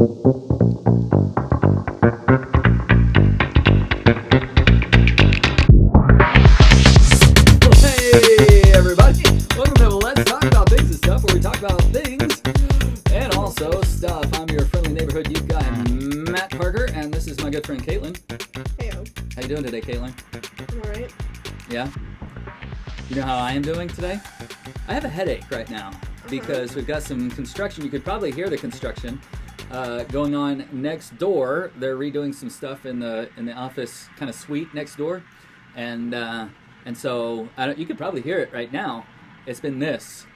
Hey everybody, welcome to Let's Talk About Things and Stuff, where we talk about things and also stuff. I'm your friendly neighborhood youth guy, Matt Parker, and this is my good friend Caitlin. Heyo. How you doing today, Caitlin? I'm alright. Yeah? You know how I am doing today? I have a headache right now because we've got some construction. You could probably hear the construction going on next door. They're redoing some stuff in the office kind of suite next door, and so you could probably hear it right now. It's been this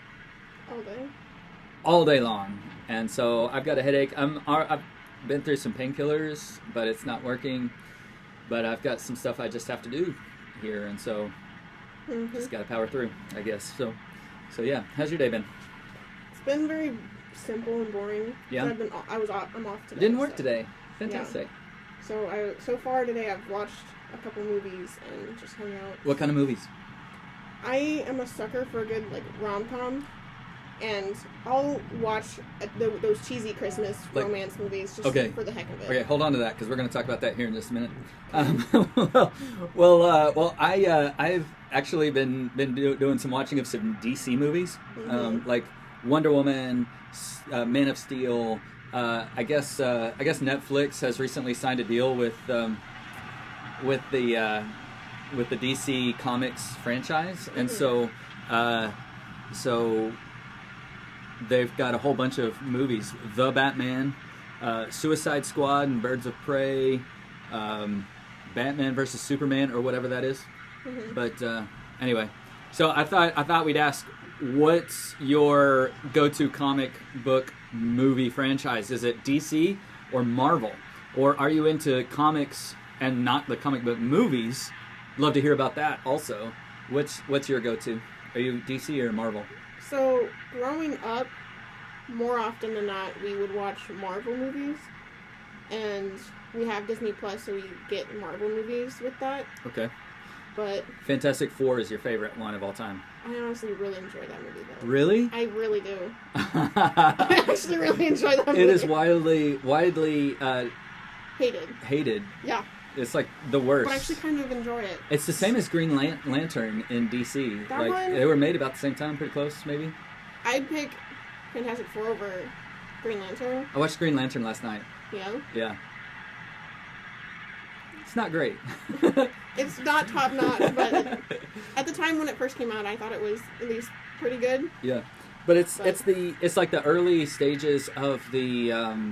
all day long, and so I've got a headache. I've been through some painkillers, but it's not working. But I've got some stuff I just have to do here, and so just got to power through, I guess. So yeah. How's your day been? It's been very simple and boring. Yeah. I'm off today. It didn't work today. Fantastic. Yeah. So far today I've watched a couple movies and just hung out. What kind of movies? I am a sucker for a good rom-com, and I'll watch those cheesy Christmas romance movies just for the heck of it. Okay, hold on to that because we're going to talk about that here in just a minute. I've actually been doing some watching of some DC movies, like Wonder Woman, Man of Steel. I guess Netflix has recently signed a deal with the DC Comics franchise, and so they've got a whole bunch of movies: The Batman, Suicide Squad, and Birds of Prey, Batman versus Superman, or whatever that is. But anyway, so I thought we'd ask, what's your go-to comic book movie franchise? Is it DC or Marvel, or are you into comics and not the comic book movies? Love to hear about that also. What's your go-to? Are you DC or Marvel? So, growing up, more often than not, we would watch Marvel movies, and we have Disney Plus, so we get Marvel movies with that. Okay. But Fantastic Four is your favorite one of all time. I honestly really enjoy that movie, though. Really? I really do. I actually really enjoy that movie. It is widely hated. Yeah. It's like the worst. But I actually kind of enjoy it. It's the same as Green Lantern in DC. That one? They were made about the same time, pretty close, maybe. I'd pick Fantastic Four over Green Lantern. I watched Green Lantern last night. Yeah? Yeah. It's not great. It's not top notch, but at the time when it first came out, I thought it was at least pretty good. Yeah, but it's like the early stages of the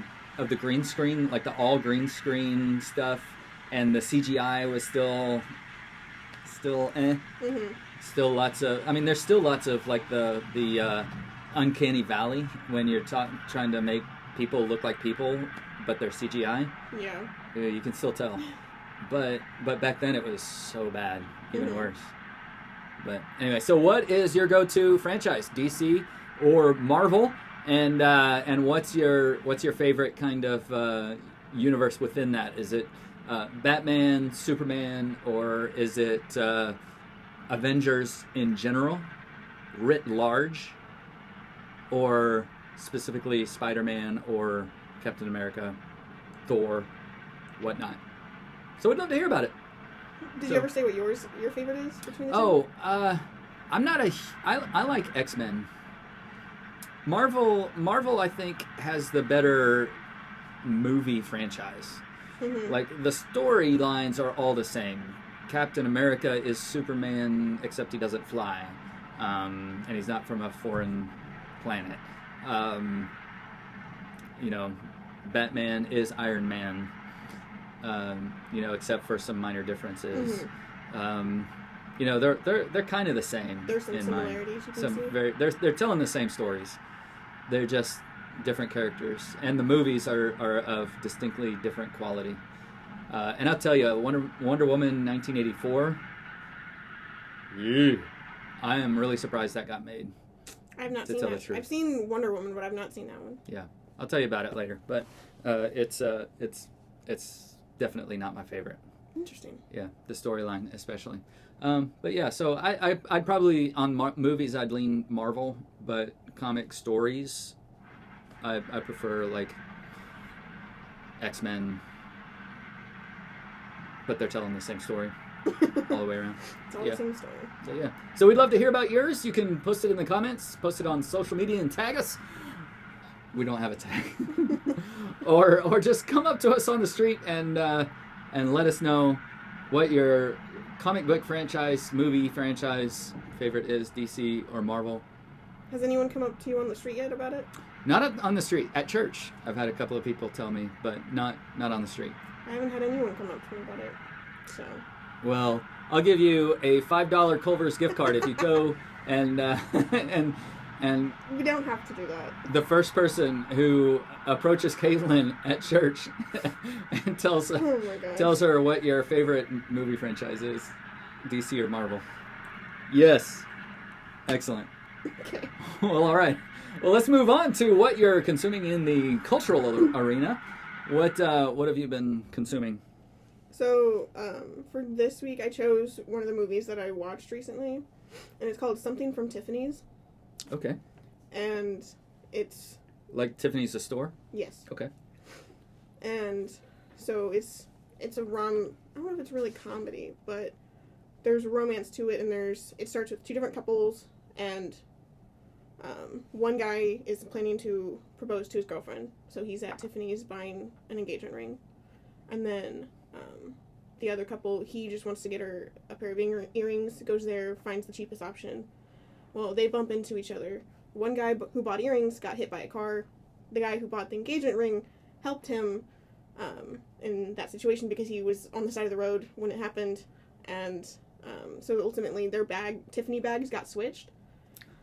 green screen, like the all green screen stuff, and the CGI was still Still lots of. I mean, there's still lots of like the uncanny valley when you're trying to make people look like people, but they're CGI. Yeah. You can still tell. But back then it was so bad, even worse. But anyway, so what is your go-to franchise, DC or Marvel? And what's your favorite kind of universe within that? Is it Batman, Superman, or is it Avengers in general, writ large, or specifically Spider-Man or Captain America, Thor, whatnot? So we'd love to hear about it. Did you ever say what your favorite is between the two? Oh, I'm not I like X-Men. Marvel, I think, has the better movie franchise. Like, the storylines are all the same. Captain America is Superman, except he doesn't fly. And he's not from a foreign planet. Batman is Iron Man. Except for some minor differences. They're kind of the same. There's some similarities you can see. They're telling the same stories. They're just different characters, and the movies are of distinctly different quality. And I'll tell you, Wonder Woman 1984. Yeah, I am really surprised that got made. I have not seen that. I've seen Wonder Woman, but I've not seen that one. Yeah, I'll tell you about it later. But it's definitely not my favorite. Interesting. Yeah, the storyline especially. But yeah, so I'd probably on movies I'd lean Marvel, but comic stories I prefer like X-Men, but they're telling the same story all the way around. It's all the same story. So yeah. So we'd love to hear about yours. You can post it in the comments, post it on social media, and tag us. We don't have a tag. or just come up to us on the street and let us know what your comic book franchise, movie franchise favorite is, DC or Marvel. Has anyone come up to you on the street yet about it? Not on the street. At church, I've had a couple of people tell me, but not on the street. I haven't had anyone come up to me about it, so. Well, I'll give you a $5 Culver's gift card if you go and We don't have to do that. the first person who approaches Caitlin at church and tells her what your favorite movie franchise is, DC or Marvel. Yes. Excellent. Okay. Well, all right. Well, let's move on to what you're consuming in the cultural arena. What have you been consuming? So, for this week, I chose one of the movies that I watched recently, and it's called Something from Tiffany's. Okay. And it's... Like Tiffany's the store? Yes. Okay. And so it's a rom... I don't know if it's really comedy, but there's romance to it, and it starts with two different couples, and one guy is planning to propose to his girlfriend, so he's at Tiffany's buying an engagement ring. And then the other couple, he just wants to get her a pair of earrings, goes there, finds the cheapest option. Well, they bump into each other. One guy who bought earrings got hit by a car. The guy who bought the engagement ring helped him in that situation because he was on the side of the road when it happened. And so ultimately their Tiffany bags got switched.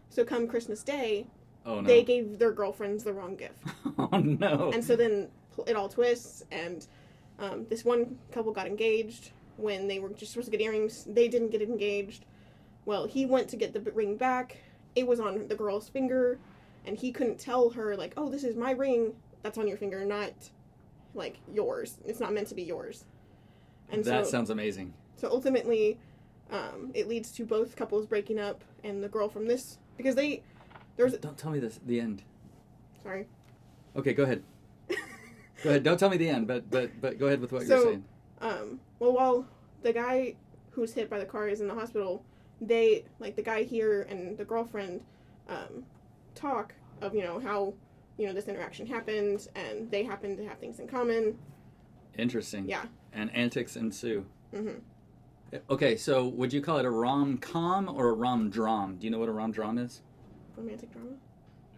So come Christmas Day, they gave their girlfriends the wrong gift. Oh, no. And so then it all twists, and this one couple got engaged when they were just supposed to get earrings. They didn't get engaged. Well, he went to get the ring back. It was on the girl's finger, and he couldn't tell her, like, oh, this is my ring that's on your finger, not, like, yours. It's not meant to be yours. And that sounds amazing. So ultimately, it leads to both couples breaking up, and the girl from this... Because Don't tell me the end. Sorry. Okay, go ahead. Go ahead. Don't tell me the end, but go ahead with what you're saying. Well, while the guy who's hit by the car is in the hospital, the guy here and the girlfriend talk of, how, this interaction happened, and they happen to have things in common. Interesting. Yeah. And antics ensue. Mm-hmm. Okay, so would you call it a rom-com or a rom-dram? Do you know what a rom-dram is? Romantic drama?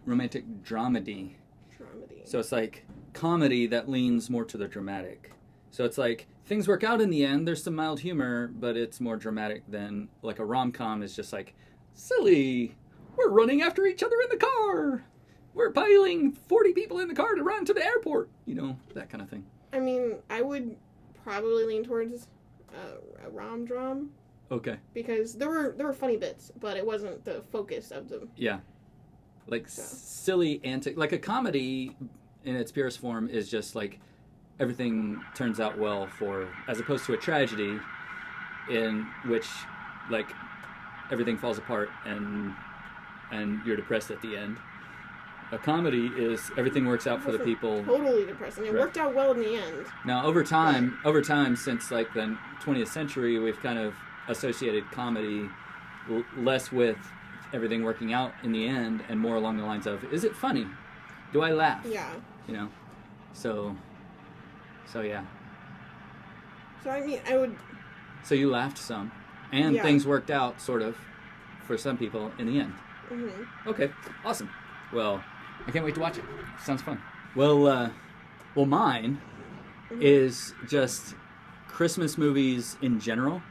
Romantic dramedy. Dramedy. So it's like comedy that leans more to the dramatic. So it's like things work out in the end. There's some mild humor, but it's more dramatic than like a rom-com is just like, silly, we're running after each other in the car. We're piling 40 people in the car to run to the airport. That kind of thing. I mean, I would probably lean towards a rom-dram. Okay. Because there were funny bits, but it wasn't the focus of them. Yeah. Like silly antic, like a comedy in its purest form is just like everything turns out well as opposed to a tragedy in which like everything falls apart and you're depressed at the end. A comedy is everything works out for the people. Totally depressing. It worked out well in the end. Now, over time, since like the 20th century, we've kind of associated comedy less with everything working out in the end and more along the lines of, is it funny? Do I laugh? Yeah. So yeah. So I mean, I would... So you laughed some, and things worked out, sort of, for some people in the end. Mm-hmm. Okay, awesome. Well, I can't wait to watch it. Sounds fun. Well, mine is just Christmas movies in general.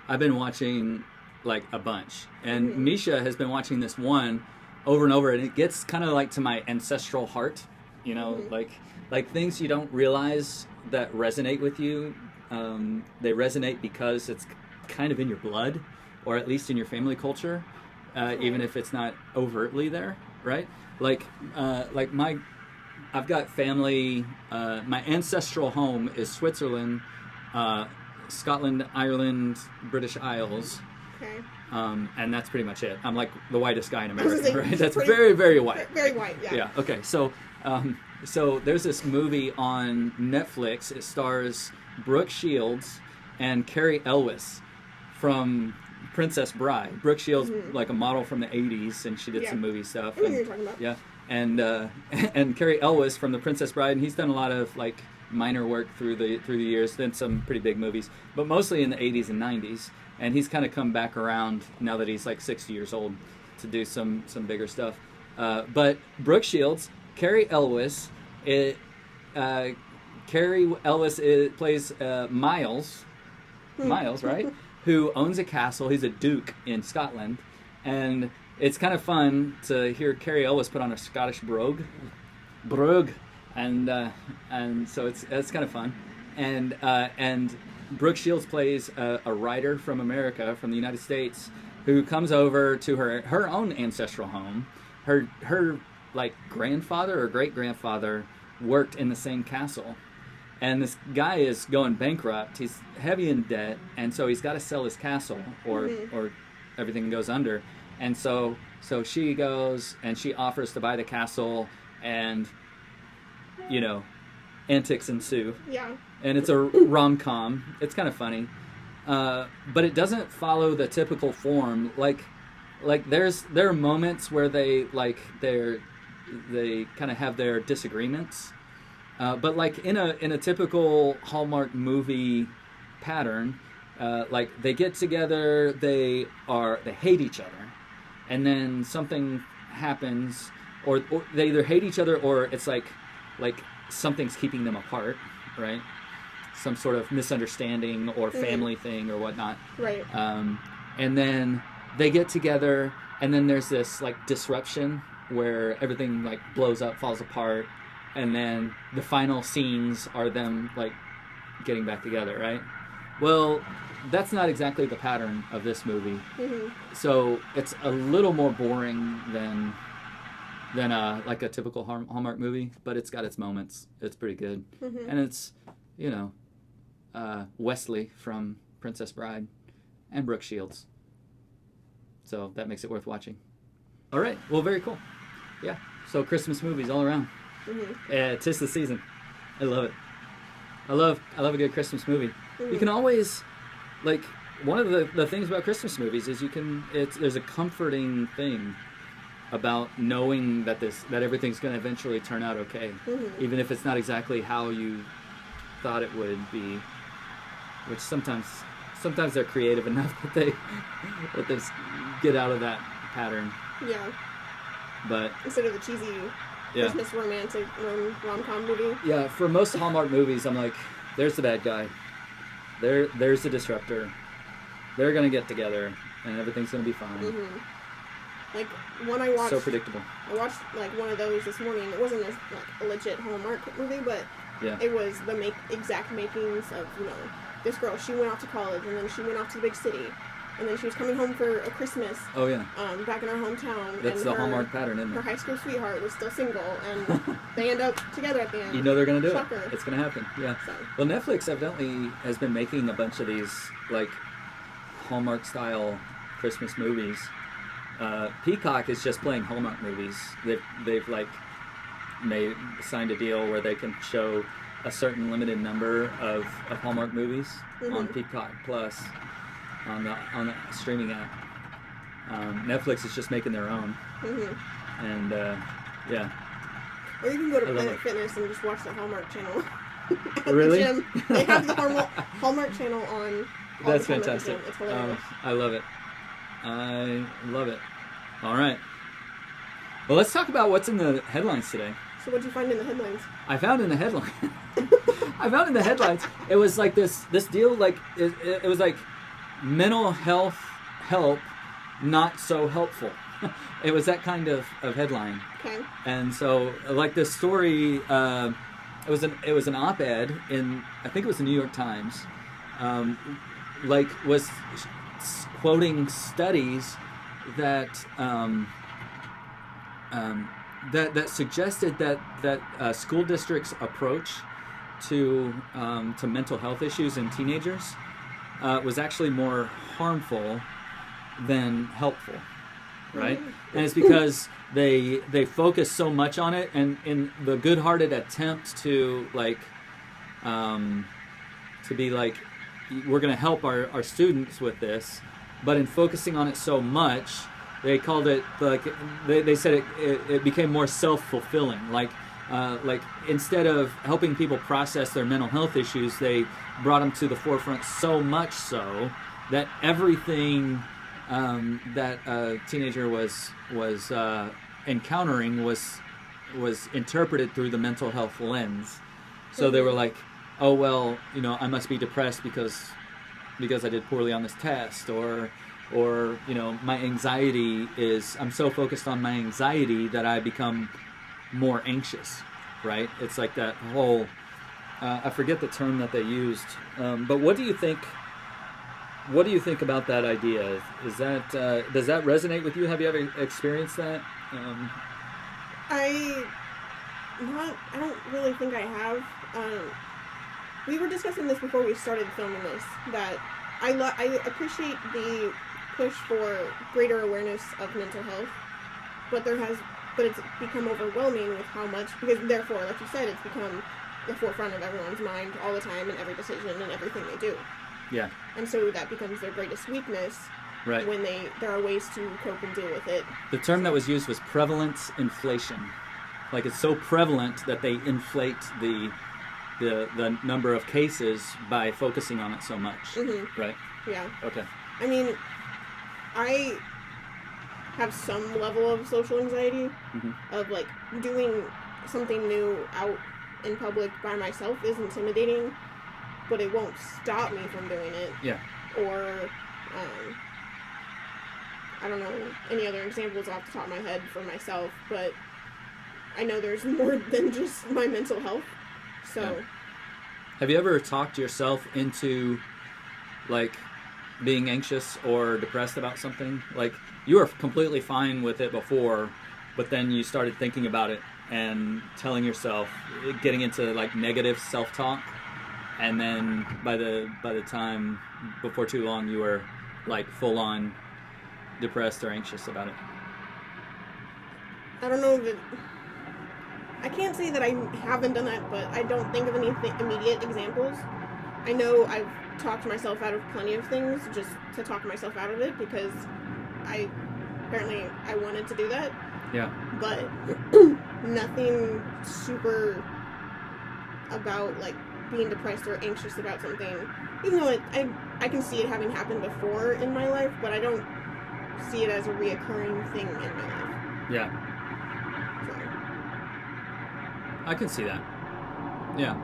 I've been watching like a bunch, and Misha has been watching this one over and over, and it gets kind of like to my ancestral heart. Like things you don't realize that resonate with you. They resonate because it's kind of in your blood, or at least in your family culture, even if it's not overtly there, right? I've got family. My ancestral home is Switzerland, Scotland, Ireland, British Isles, Okay. And that's pretty much it. I'm like the whitest guy in I was America, gonna say, right? That's pretty- very, very white. Very white, yeah. Yeah. Okay. So there's this movie on Netflix. It stars Brooke Shields and Carrie Elwes from Princess Bride. Brooke Shields, like a model from the '80s, and she did some movie stuff. I know what you're talking about. Yeah. And Carrie Elwes from the Princess Bride, and he's done a lot of like minor work through the years. Done some pretty big movies, but mostly in the '80s and '90s. And he's kind of come back around now that he's like 60 years old to do some bigger stuff. But Brooke Shields, Carrie Elwes, Carrie Elwes plays Miles, right? Who owns a castle. He's a duke in Scotland, and it's kind of fun to hear Carrie Elwes put on a Scottish brogue, and so it's kind of fun, and Brooke Shields plays a writer from America, from the United States, who comes over to her own ancestral home. Her like grandfather or great grandfather worked in the same castle, and this guy is going bankrupt. He's heavy in debt, and so he's got to sell his castle, or everything goes under. And so she goes and she offers to buy the castle, and antics ensue. Yeah. And it's a rom-com. It's kind of funny, but it doesn't follow the typical form. Like there are moments where they kind of have their disagreements, but like in a typical Hallmark movie pattern, like they get together, they hate each other, and then something happens, or they either hate each other or it's like something's keeping them apart, right? Some sort of misunderstanding or family thing or whatnot. Right. And then they get together, and then there's this like disruption where everything like blows up, falls apart, and then the final scenes are them like getting back together, right? Well, that's not exactly the pattern of this movie. So it's a little more boring than like a typical Hallmark movie, but it's got its moments. It's pretty good. And it's, Wesley from Princess Bride and Brooke Shields. So that makes it worth watching. All right. Well, very cool. Yeah. So Christmas movies all around. Tis the season. I love it. I love a good Christmas movie. You can always, like, one of the things about Christmas movies is there's a comforting thing about knowing that everything's going to eventually turn out okay, even if it's not exactly how you thought it would be. Which sometimes they're creative enough that they get out of that pattern. Yeah. But instead of the cheesy Christmas romantic rom-com movie. Yeah, for most Hallmark movies, I'm like, there's the bad guy. There's the disruptor. They're gonna get together, and everything's gonna be fine. Like one I watched. So predictable. I watched like one of those this morning. It wasn't a legit Hallmark movie, but it was the exact makings of this girl. She went off to college, and then she went off to the big city, and then she was coming home for a Christmas. Oh yeah. Back in our hometown. That's the Hallmark pattern, isn't it? Her high school sweetheart was still single, and they end up together at the end. They're gonna do Shocker. it. It's gonna happen. Yeah. So. Well, Netflix evidently has been making a bunch of these like Hallmark style Christmas movies. Peacock is just playing Hallmark movies. They've like signed a deal where they can show a certain limited number of Hallmark movies on Peacock Plus on the streaming app. Netflix is just making their own, and yeah. Or you can go to Planet Fitness and just watch the Hallmark channel. Really? The gym. They have the Hallmark channel on. That's fantastic. It's hilarious. I love it. I love it. All right. Well, let's talk about what's in the headlines today. So what'd you find in the headlines? I found in the headlines, it was like this deal, like, it was like mental health help, not so helpful. It was that kind of headline. Okay. And so, like, this story, it was an op-ed in, I think it was the New York Times, was quoting studies that that suggested that school districts' approach to mental health issues in teenagers was actually more harmful than helpful, right? And it's because they focus so much on it, and in the good-hearted attempt to be like, we're going to help our students with this, but in focusing on it so much, they called it like they said it became more self-fulfilling. Like instead of helping people process their mental health issues, they brought them to the forefront so much so that everything that a teenager was encountering was interpreted through the mental health lens. So they were like, oh well, I must be depressed because I did poorly on this test, or my anxiety I'm so focused on my anxiety that I become more anxious, right? It's like that whole I forget the term that they used, but what do you think about that idea? Is that does that resonate with you? Have you ever experienced that? I don't really think I have. We were discussing this before we started filming this, that I appreciate the push for greater awareness of mental health, but it's become overwhelming with how much, because therefore, like you said, it's become the forefront of everyone's mind all the time in every decision and everything they do. Yeah. And so that becomes their greatest weakness. Right. When there are ways to cope and deal with it. The term that was used was prevalence inflation. Like, it's so prevalent that they inflate the number of cases by focusing on it so much. Mm-hmm. Right? Yeah. Okay. I mean, I have some level of social anxiety, of like doing something new out in public by myself is intimidating, but it won't stop me from doing it. Yeah. Or I don't know any other examples off the top of my head for myself, but I know there's more than just my mental health. So, yeah. Have you ever talked yourself into like being anxious or depressed about something? Like, you were completely fine with it before, but then you started thinking about it and telling yourself, getting into like negative self-talk, and then by the time before too long you were like full on depressed or anxious about it. I don't know that I can't say that I haven't done that, but I don't think of any immediate examples. I know I've talked myself out of plenty of things just to talk myself out of it, because I wanted to do that. Yeah. But nothing super about like being depressed or anxious about something. Even though I can see it having happened before in my life, but I don't see it as a reoccurring thing in my life. Yeah. So. I can see that. Yeah.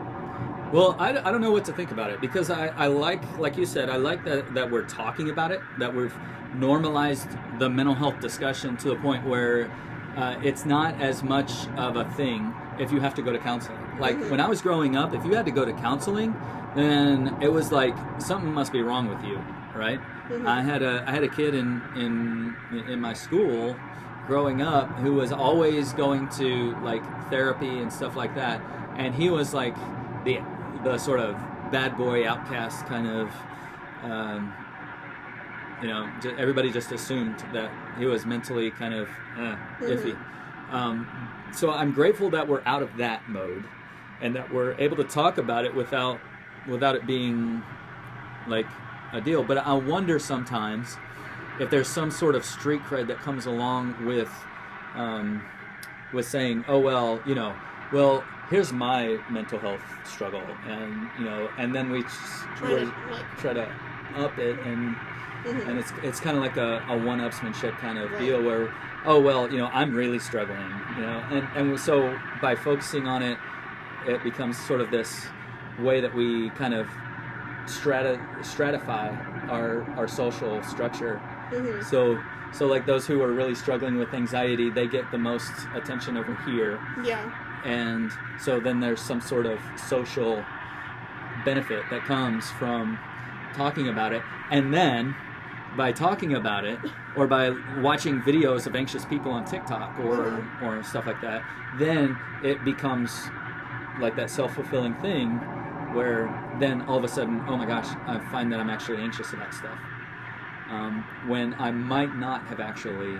Well, I don't know what to think about it, because I like you said, I like that we're talking about it, that we've normalized the mental health discussion to the point where it's not as much of a thing if you have to go to counseling. Like, when I was growing up, if you had to go to counseling, then it was like something must be wrong with you, right? Mm-hmm. I had a kid in my school growing up who was always going to like therapy and stuff like that, and he was like the sort of bad boy outcast kind of, everybody just assumed that he was mentally kind of iffy. So I'm grateful that we're out of that mode, and that we're able to talk about it without it being like a deal. But I wonder sometimes if there's some sort of street cred that comes along with saying, oh well, here's my mental health struggle, and then we try to up it, and it's kind of like a one-upsmanship kind of deal where, oh well, I'm really struggling, and so by focusing on it, it becomes sort of this way that we kind of stratify our social structure. So like those who are really struggling with anxiety, they get the most attention over here. Yeah. And so then there's some sort of social benefit that comes from talking about it. And then by talking about it, or by watching videos of anxious people on TikTok or stuff like that, then it becomes like that self-fulfilling thing where then all of a sudden, oh my gosh, I find that I'm actually anxious about stuff. when I might not have actually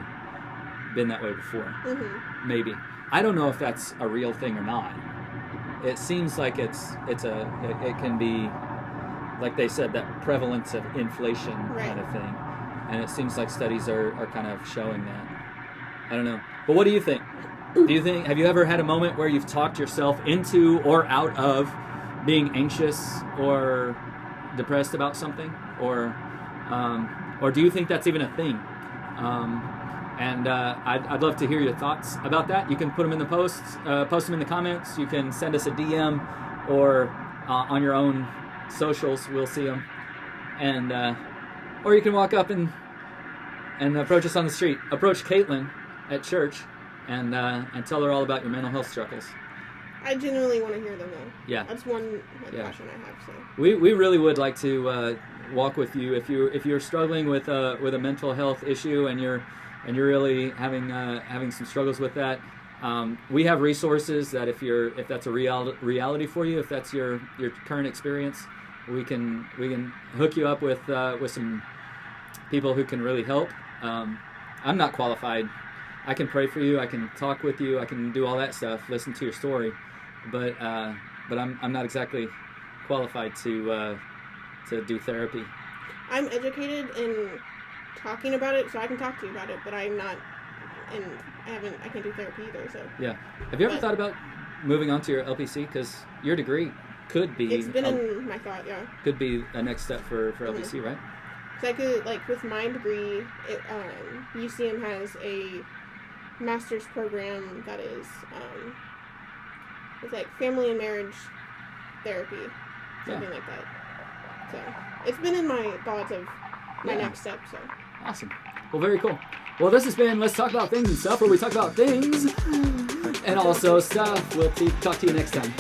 been that way before. Mm-hmm. Maybe. I don't know if that's a real thing or not. It seems like it can be, like they said, that prevalence of inflation kind of thing. And it seems like studies are kind of showing that. I don't know. But what do you think? Have you ever had a moment where you've talked yourself into or out of being anxious or depressed about something? Or do you think that's even a thing? I'd love to hear your thoughts about that. You can put them in the post them in the comments. You can send us a DM or on your own socials. We'll see them. And or you can walk up and approach us on the street. Approach Caitlin at church and tell her all about your mental health struggles. I genuinely want to hear them though. Yeah. That's one question I have. So we really would like to walk with you if you're struggling with a mental health issue and you're really having some struggles with that. We have resources that if that's a reality for you, if that's your current experience, we can hook you up with some people who can really help. I'm not qualified. I can pray for you. I can talk with you. I can do all that stuff. Listen to your story, but I'm not exactly qualified to do therapy. I'm educated in talking about it, so I can talk to you about it. But I'm not, and I can't do therapy either. So yeah. Have you ever thought about moving on to your LPC? Because your degree could be. It's been in my thought. Yeah. Could be a next step for LPC, right? So I could, like, with my degree, UCM has a master's program that is, it's like family and marriage therapy, something like that. So it's been in my thoughts of my next step. So awesome. Well, very cool. Well, this has been Let's Talk About Things and Stuff, where we talk about things and also stuff. We'll talk to you next time.